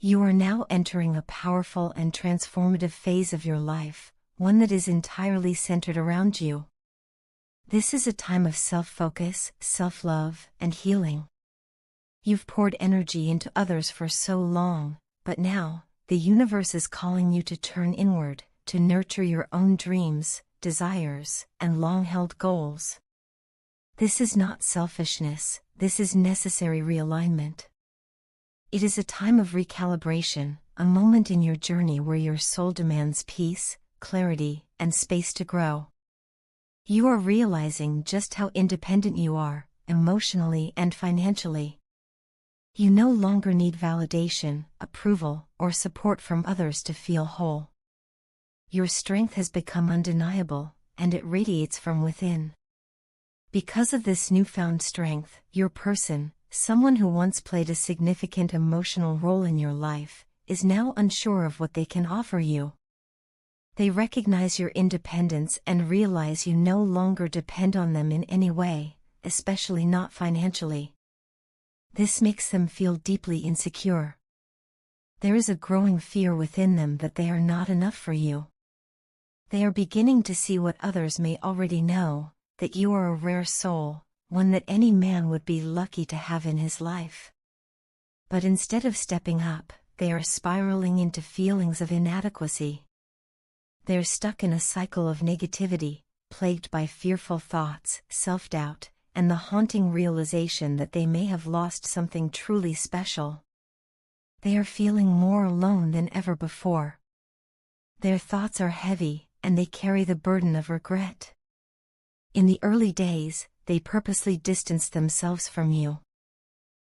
You are now entering a powerful and transformative phase of your life, one that is entirely centered around you. This is a time of self-focus, self-love, and healing. You've poured energy into others for so long, but now, the universe is calling you to turn inward, to nurture your own dreams, desires, and long-held goals. This is not selfishness, this is necessary realignment. It is a time of recalibration, a moment in your journey where your soul demands peace, clarity, and space to grow. You are realizing just how independent you are, emotionally and financially. You no longer need validation, approval, or support from others to feel whole. Your strength has become undeniable, and it radiates from within. Because of this newfound strength, your person, someone who once played a significant emotional role in your life, is now unsure of what they can offer you. They recognize your independence and realize you no longer depend on them in any way, especially not financially. This makes them feel deeply insecure. There is a growing fear within them that they are not enough for you. They are beginning to see what others may already know, that you are a rare soul, one that any man would be lucky to have in his life. But instead of stepping up, they are spiraling into feelings of inadequacy. They are stuck in a cycle of negativity, plagued by fearful thoughts, self-doubt, and the haunting realization that they may have lost something truly special. They are feeling more alone than ever before. Their thoughts are heavy, and they carry the burden of regret. In the early days, they purposely distanced themselves from you.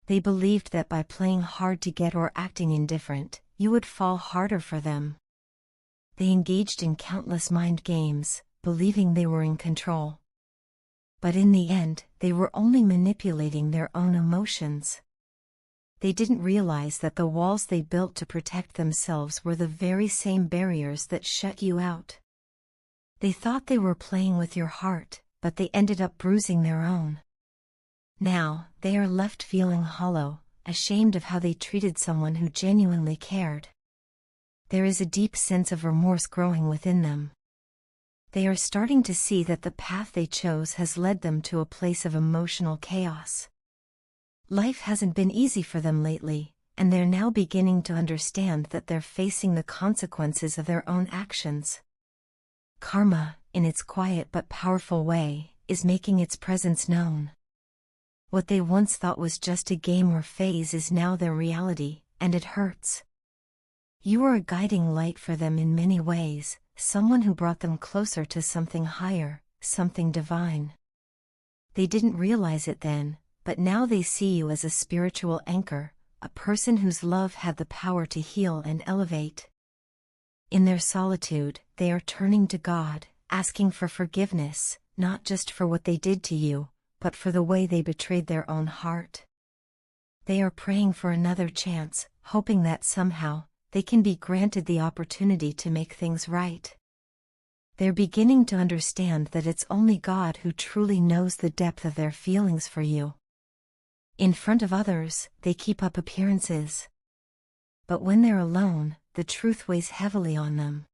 They believed that by playing hard to get or acting indifferent, you would fall harder for them. They engaged in countless mind games, believing they were in control. But in the end, they were only manipulating their own emotions. They didn't realize that the walls they built to protect themselves were the very same barriers that shut you out. They thought they were playing with your heart, but they ended up bruising their own. Now, they are left feeling hollow, ashamed of how they treated someone who genuinely cared. There is a deep sense of remorse growing within them. They are starting to see that the path they chose has led them to a place of emotional chaos. Life hasn't been easy for them lately, and they're now beginning to understand that they're facing the consequences of their own actions. Karma, in its quiet but powerful way, is making its presence known. What they once thought was just a game or phase is now their reality, and it hurts. You are a guiding light for them in many ways, someone who brought them closer to something higher, something divine. They didn't realize it then, but now they see you as a spiritual anchor, a person whose love had the power to heal and elevate. In their solitude, they are turning to God, asking for forgiveness, not just for what they did to you, but for the way they betrayed their own heart. They are praying for another chance, hoping that somehow, they can be granted the opportunity to make things right. They're beginning to understand that it's only God who truly knows the depth of their feelings for you. In front of others, they keep up appearances. But when they're alone, the truth weighs heavily on them.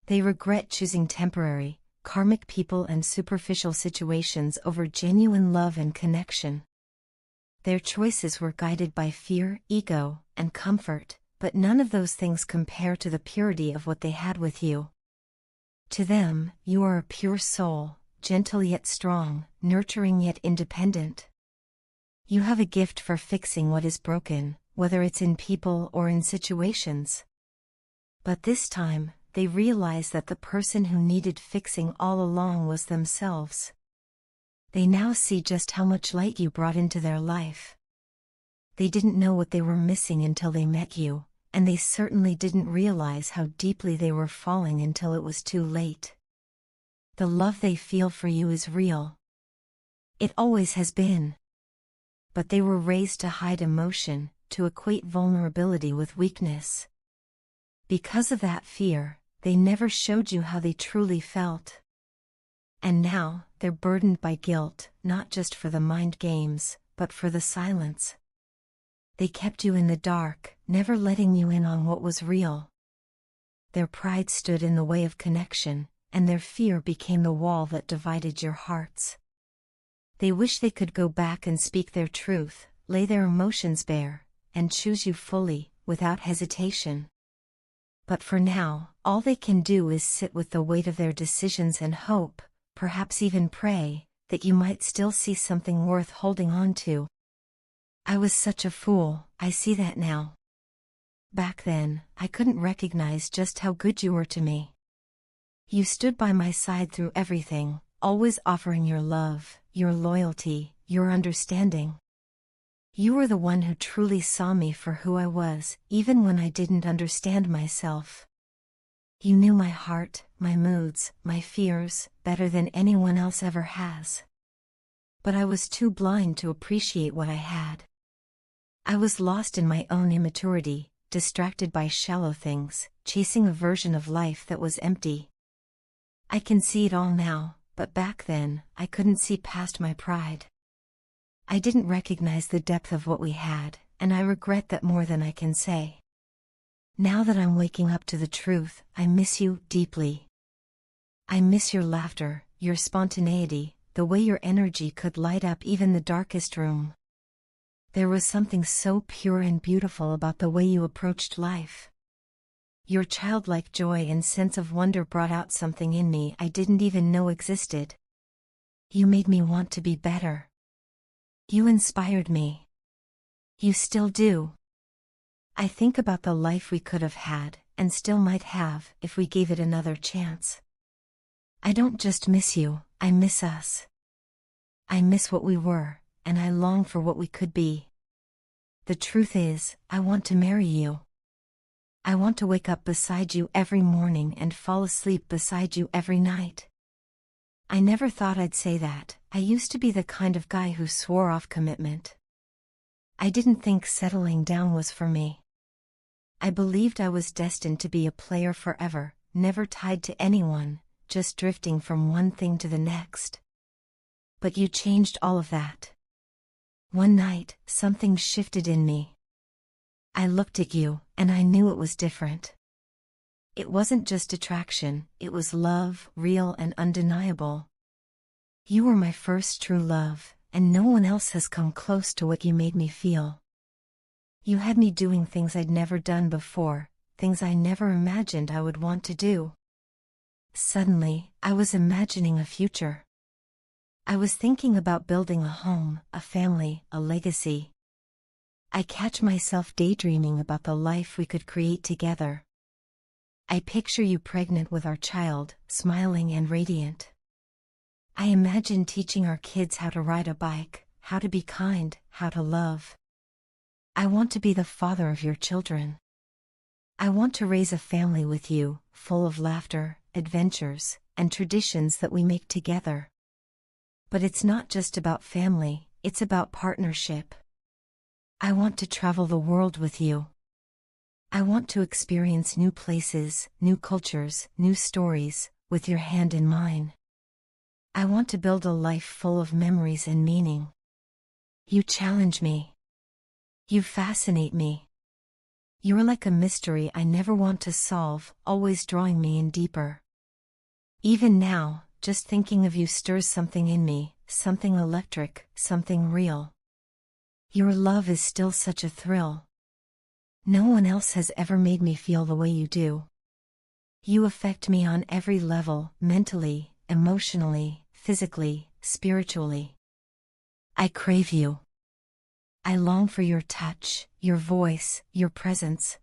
They regret choosing temporary, karmic people and superficial situations over genuine love and connection. Their choices were guided by fear, ego, and comfort, but none of those things compare to the purity of what they had with you. To them, you are a pure soul, gentle yet strong, nurturing yet independent. You have a gift for fixing what is broken, whether it's in people or in situations. But this time, they realize that the person who needed fixing all along was themselves. They now see just how much light you brought into their life. They didn't know what they were missing until they met you, and they certainly didn't realize how deeply they were falling until it was too late. The love they feel for you is real. It always has been. But they were raised to hide emotion, to equate vulnerability with weakness. Because of that fear, they never showed you how they truly felt. And now, they're burdened by guilt, not just for the mind games, but for the silence. They kept you in the dark, never letting you in on what was real. Their pride stood in the way of connection, and their fear became the wall that divided your hearts. They wish they could go back and speak their truth, lay their emotions bare, and choose you fully, without hesitation. But for now, all they can do is sit with the weight of their decisions and hope, perhaps even pray, that you might still see something worth holding on to. I was such a fool, I see that now. Back then, I couldn't recognize just how good you were to me. You stood by my side through everything, always offering your love, your loyalty, your understanding. You were the one who truly saw me for who I was, even when I didn't understand myself. You knew my heart, my moods, my fears, better than anyone else ever has. But I was too blind to appreciate what I had. I was lost in my own immaturity, distracted by shallow things, chasing a version of life that was empty. I can see it all now, but back then, I couldn't see past my pride. I didn't recognize the depth of what we had, and I regret that more than I can say. Now that I'm waking up to the truth, I miss you deeply. I miss your laughter, your spontaneity, the way your energy could light up even the darkest room. There was something so pure and beautiful about the way you approached life. Your childlike joy and sense of wonder brought out something in me I didn't even know existed. You made me want to be better. You inspired me. You still do. I think about the life we could have had, and still might have, if we gave it another chance. I don't just miss you, I miss us. I miss what we were, and I long for what we could be. The truth is, I want to marry you. I want to wake up beside you every morning and fall asleep beside you every night. I never thought I'd say that. I used to be the kind of guy who swore off commitment. I didn't think settling down was for me. I believed I was destined to be a player forever, never tied to anyone, just drifting from one thing to the next. But you changed all of that. One night, something shifted in me. I looked at you, and I knew it was different. It wasn't just attraction, it was love, real and undeniable. You were my first true love, and no one else has come close to what you made me feel. You had me doing things I'd never done before, things I never imagined I would want to do. Suddenly, I was imagining a future. I was thinking about building a home, a family, a legacy. I catch myself daydreaming about the life we could create together. I picture you pregnant with our child, smiling and radiant. I imagine teaching our kids how to ride a bike, how to be kind, how to love. I want to be the father of your children. I want to raise a family with you, full of laughter, adventures, and traditions that we make together. But it's not just about family, it's about partnership. I want to travel the world with you. I want to experience new places, new cultures, new stories, with your hand in mine. I want to build a life full of memories and meaning. You challenge me. You fascinate me. You're like a mystery I never want to solve, always drawing me in deeper. Even now, just thinking of you stirs something in me, something electric, something real. Your love is still such a thrill. No one else has ever made me feel the way you do. You affect me on every level, mentally, emotionally, physically, spiritually. I crave you. I long for your touch, your voice, your presence.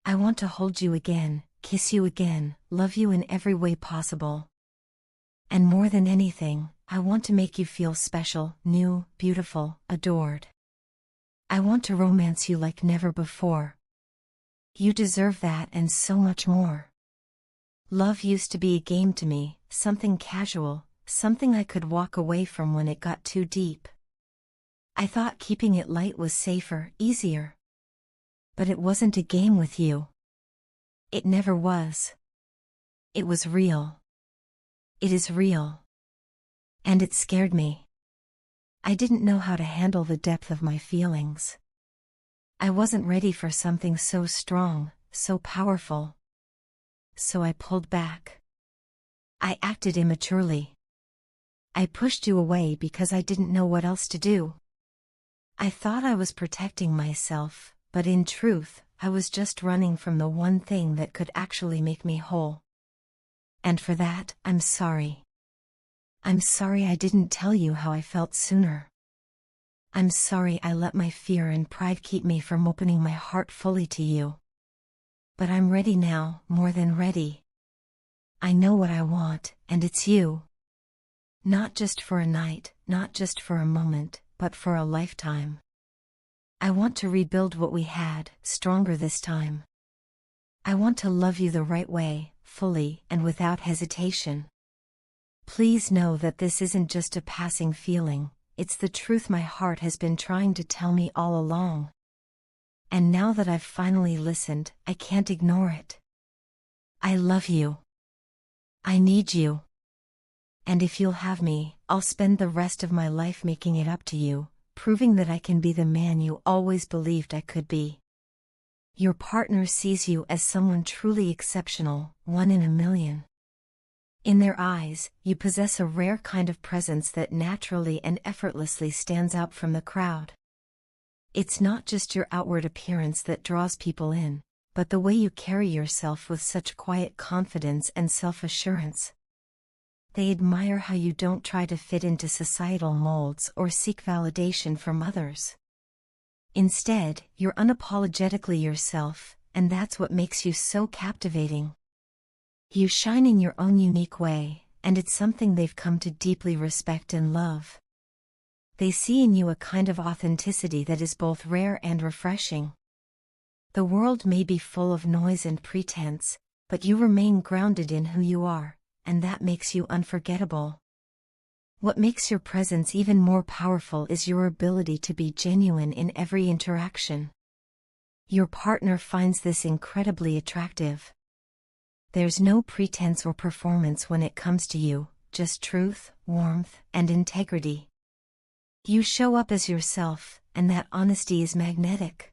I want to hold you again, kiss you again, love you in every way possible. And more than anything, I want to make you feel special, new, beautiful, adored. I want to romance you like never before. You deserve that and so much more. Love used to be a game to me, something casual, something I could walk away from when it got too deep. I thought keeping it light was safer, easier. But it wasn't a game with you. It never was. It was real. It is real. And it scared me. I didn't know how to handle the depth of my feelings. I wasn't ready for something so strong, so powerful. So I pulled back. I acted immaturely. I pushed you away because I didn't know what else to do. I thought I was protecting myself, but in truth, I was just running from the one thing that could actually make me whole. And for that, I'm sorry. I'm sorry I didn't tell you how I felt sooner. I'm sorry I let my fear and pride keep me from opening my heart fully to you. But I'm ready now, more than ready. I know what I want, and it's you. Not just for a night, not just for a moment, but for a lifetime. I want to rebuild what we had, stronger this time. I want to love you the right way, fully and without hesitation. Please know that this isn't just a passing feeling, it's the truth my heart has been trying to tell me all along. And now that I've finally listened, I can't ignore it. I love you. I need you. And if you'll have me, I'll spend the rest of my life making it up to you, proving that I can be the man you always believed I could be. Your partner sees you as someone truly exceptional, one in a million. In their eyes, you possess a rare kind of presence that naturally and effortlessly stands out from the crowd. It's not just your outward appearance that draws people in, but the way you carry yourself with such quiet confidence and self-assurance. They admire how you don't try to fit into societal molds or seek validation from others. Instead, you're unapologetically yourself, and that's what makes you so captivating. You shine in your own unique way, and it's something they've come to deeply respect and love. They see in you a kind of authenticity that is both rare and refreshing. The world may be full of noise and pretense, but you remain grounded in who you are, and that makes you unforgettable. What makes your presence even more powerful is your ability to be genuine in every interaction. Your partner finds this incredibly attractive. There's no pretense or performance when it comes to you, just truth, warmth, and integrity. You show up as yourself, and that honesty is magnetic.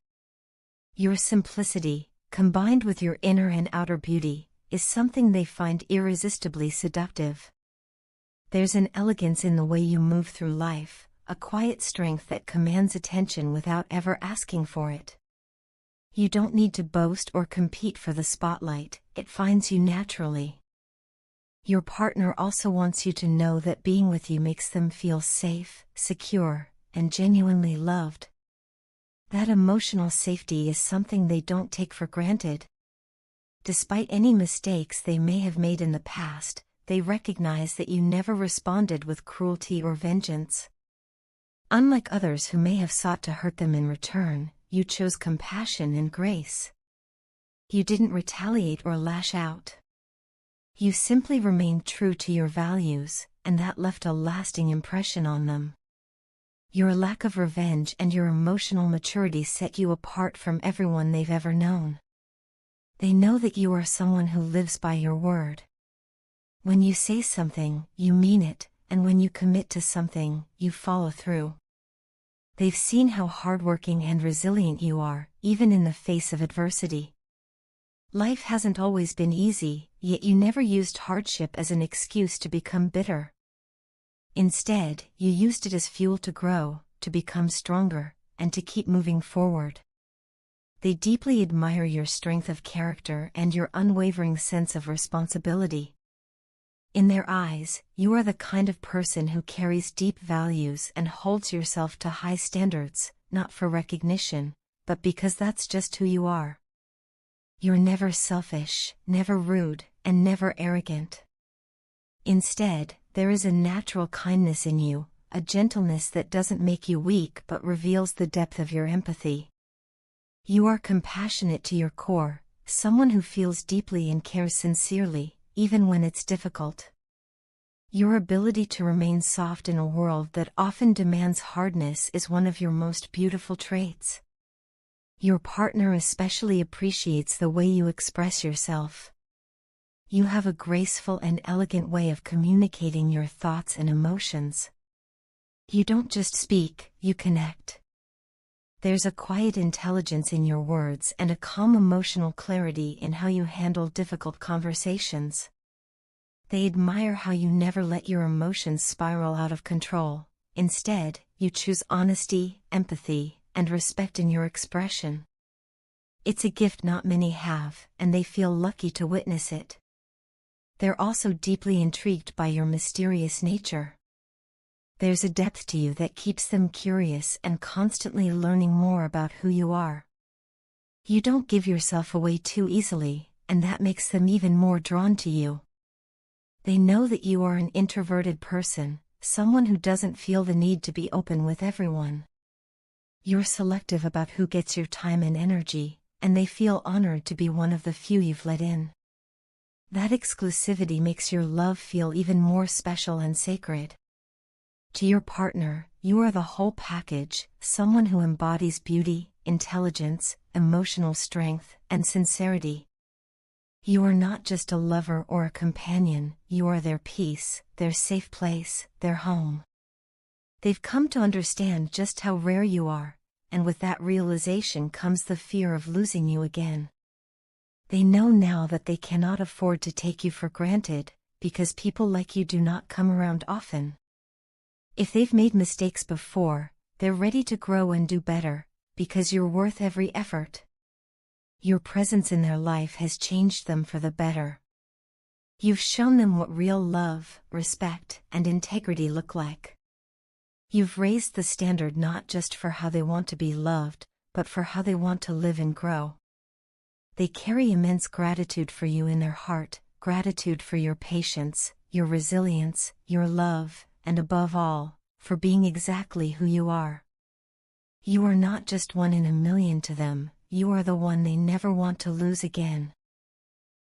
Your simplicity, combined with your inner and outer beauty, is something they find irresistibly seductive. There's an elegance in the way you move through life, a quiet strength that commands attention without ever asking for it. You don't need to boast or compete for the spotlight, it finds you naturally. Your partner also wants you to know that being with you makes them feel safe, secure, and genuinely loved. That emotional safety is something they don't take for granted. Despite any mistakes they may have made in the past, they recognize that you never responded with cruelty or vengeance. Unlike others who may have sought to hurt them in return, you chose compassion and grace. You didn't retaliate or lash out. You simply remained true to your values, and that left a lasting impression on them. Your lack of revenge and your emotional maturity set you apart from everyone they've ever known. They know that you are someone who lives by your word. When you say something, you mean it, and when you commit to something, you follow through. They've seen how hardworking and resilient you are, even in the face of adversity. Life hasn't always been easy, yet you never used hardship as an excuse to become bitter. Instead, you used it as fuel to grow, to become stronger, and to keep moving forward. They deeply admire your strength of character and your unwavering sense of responsibility. In their eyes, you are the kind of person who carries deep values and holds yourself to high standards, not for recognition, but because that's just who you are. You're never selfish, never rude, and never arrogant. Instead, there is a natural kindness in you, a gentleness that doesn't make you weak but reveals the depth of your empathy. You are compassionate to your core, someone who feels deeply and cares sincerely, even when it's difficult. Your ability to remain soft in a world that often demands hardness is one of your most beautiful traits. Your partner especially appreciates the way you express yourself. You have a graceful and elegant way of communicating your thoughts and emotions. You don't just speak, you connect. There's a quiet intelligence in your words and a calm emotional clarity in how you handle difficult conversations. They admire how you never let your emotions spiral out of control. Instead, you choose honesty, empathy, and respect in your expression. It's a gift not many have, and they feel lucky to witness it. They're also deeply intrigued by your mysterious nature. There's a depth to you that keeps them curious and constantly learning more about who you are. You don't give yourself away too easily, and that makes them even more drawn to you. They know that you are an introverted person, someone who doesn't feel the need to be open with everyone. You're selective about who gets your time and energy, and they feel honored to be one of the few you've let in. That exclusivity makes your love feel even more special and sacred. To your partner, you are the whole package, someone who embodies beauty, intelligence, emotional strength, and sincerity. You are not just a lover or a companion, you are their peace, their safe place, their home. They've come to understand just how rare you are, and with that realization comes the fear of losing you again. They know now that they cannot afford to take you for granted, because people like you do not come around often. If they've made mistakes before, they're ready to grow and do better, because you're worth every effort. Your presence in their life has changed them for the better. You've shown them what real love, respect, and integrity look like. You've raised the standard not just for how they want to be loved, but for how they want to live and grow. They carry immense gratitude for you in their heart, gratitude for your patience, your resilience, your love, and above all, for being exactly who you are. You are not just one in a million to them, you are the one they never want to lose again.